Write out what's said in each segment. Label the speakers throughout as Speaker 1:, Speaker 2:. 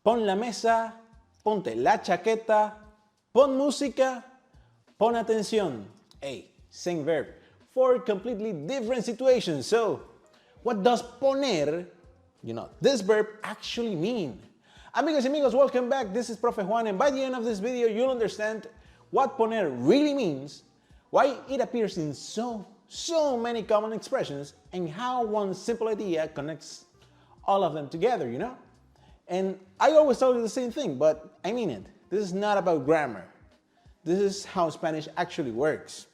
Speaker 1: Pon la mesa, ponte la chaqueta, pon música, pon atención. Hey, same verb. Four completely different situations. So, what does poner, this verb actually mean? Amigos y amigos, welcome back. This is Profe Juan, and by the end of this video, you'll understand what poner really means, why it appears in so many common expressions, and how one simple idea connects all of them together, And I always tell you the same thing, but I mean it. This is not about grammar. This is how Spanish actually works.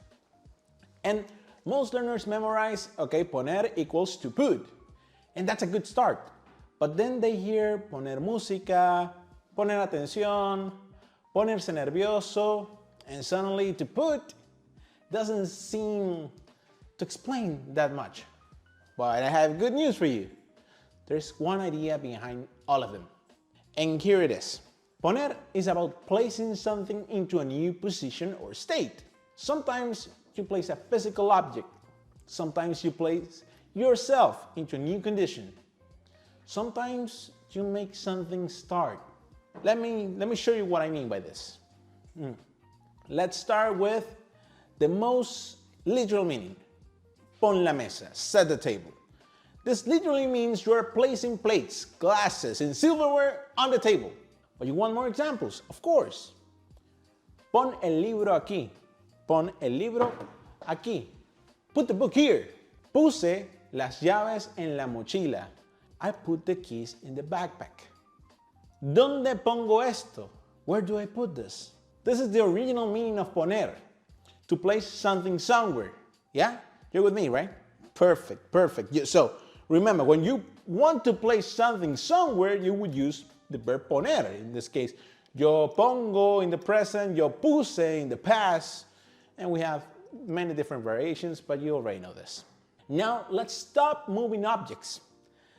Speaker 1: And most learners memorize, okay, poner equals to put. And that's a good start. But then they hear poner música, poner atención, ponerse nervioso, and suddenly to put doesn't seem to explain that much. But I have good news for you. There's one idea behind all of them. And here it is. Poner is about placing something into a new position or state. Sometimes you place a physical object. Sometimes you place yourself into a new condition. Sometimes you make something start. Let me show you what I mean by this. Let's start with the most literal meaning. Pon la mesa, set the table. This literally means you're placing plates, glasses, and silverware on the table. But you want more examples? Of course. Pon el libro aquí. Pon el libro aquí. Put the book here. Puse las llaves en la mochila. I put the keys in the backpack. ¿Dónde pongo esto? Where do I put this? This is the original meaning of poner. To place something somewhere. Yeah? You're with me, right? Perfect. So, remember, when you want to place something somewhere, you would use the verb poner. In this case, yo pongo in the present, yo puse in the past, and we have many different variations, but you already know this. Now, let's stop moving objects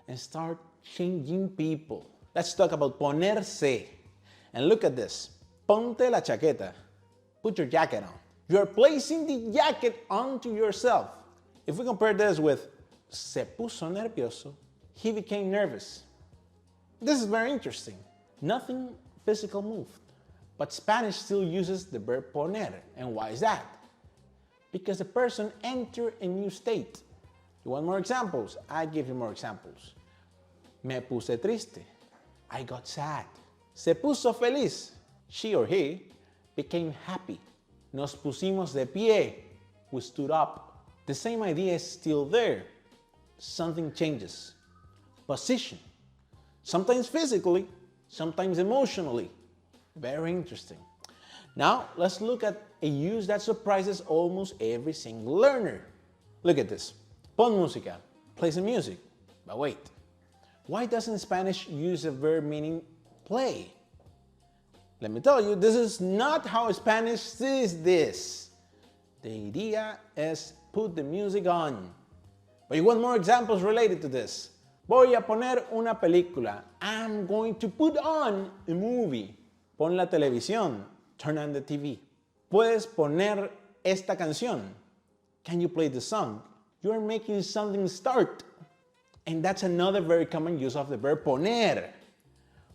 Speaker 1: and start changing people. Let's talk about ponerse. And look at this. Ponte la chaqueta. Put your jacket on. You're placing the jacket onto yourself. If we compare this with se puso nervioso, he became nervous. This is very interesting. Nothing physical moved, but Spanish still uses the verb poner. And why is that? Because the person entered a new state. You want more examples? I give you more examples. Me puse triste. I got sad. Se puso feliz. She or he became happy. Nos pusimos de pie. We stood up. The same idea is still there. Something changes. Position. Sometimes physically, sometimes emotionally. Very interesting. Now, let's look at a use that surprises almost every single learner. Look at this. Pon música. Play some music. But wait. Why doesn't Spanish use a verb meaning play? Let me tell you, this is not how Spanish sees this. The idea is put the music on. But you want more examples related to this. Voy a poner una película. I'm going to put on a movie. Pon la televisión. Turn on the TV. Puedes poner esta canción. Can you play the song? You're making something start. And that's another very common use of the verb poner.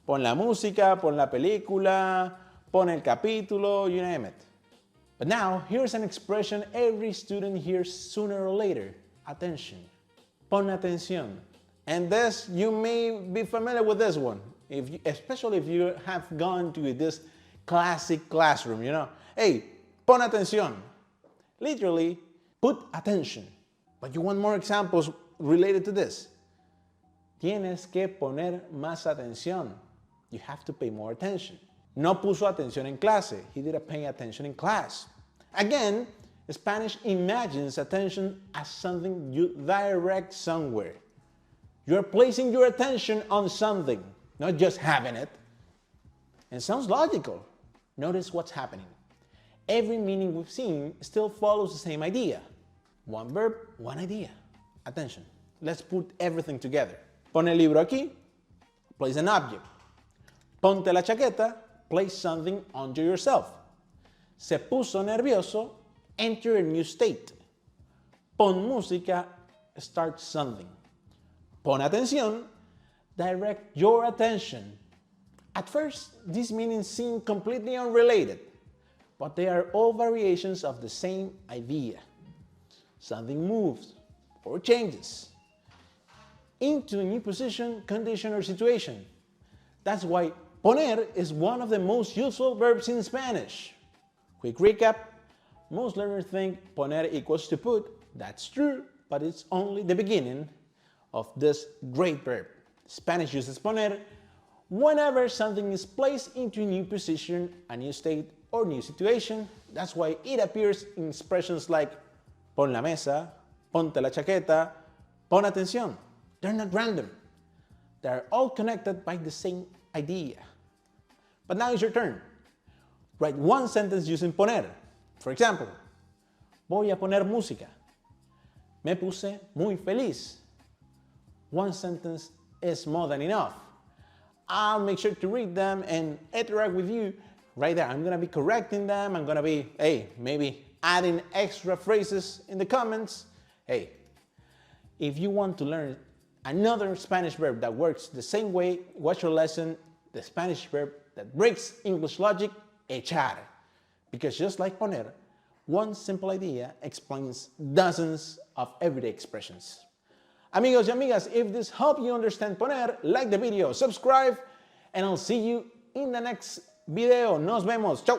Speaker 1: Pon la música, pon la película, pon el capítulo, you name it. But now, here's an expression every student hears sooner or later. Attention. Pon atención. And this, you may be familiar with this one, especially if you have gone to this classic classroom, Hey, pon atención. Literally, put attention. But you want more examples related to this. Tienes que poner más atención. You have to pay more attention. No puso atención en clase. He didn't pay attention in class. Again, Spanish imagines attention as something you direct somewhere. You're placing your attention on something, not just having it. And sounds logical. Notice what's happening. Every meaning we've seen still follows the same idea. One verb, one idea. Attention. Let's put everything together. Pon el libro aquí, place an object. Ponte la chaqueta, place something onto yourself. Se puso nervioso, enter a new state. Pon música, start something. Pon atención, direct your attention. At first, these meanings seem completely unrelated, but they are all variations of the same idea. Something moves or changes into a new position, condition, or situation. That's why poner is one of the most useful verbs in Spanish. Quick recap, most learners think poner equals to put. That's true, but it's only the beginning of this great verb. Spanish uses poner whenever something is placed into a new position, a new state, or new situation. That's why it appears in expressions like pon la mesa, ponte la chaqueta, pon atención. They're not random. They're all connected by the same idea. But now it's your turn. Write one sentence using poner. For example, voy a poner música. Me puse muy feliz. One sentence is more than enough. I'll make sure to read them and interact with you right there. I'm gonna be correcting them. I'm gonna be, maybe adding extra phrases in the comments. If you want to learn another Spanish verb that works the same way, watch your lesson, the Spanish verb that breaks English logic, echar. Because just like poner, one simple idea explains dozens of everyday expressions. Amigos y amigas, if this helped you understand poner, like the video, subscribe, and I'll see you in the next video. Nos vemos. Chau.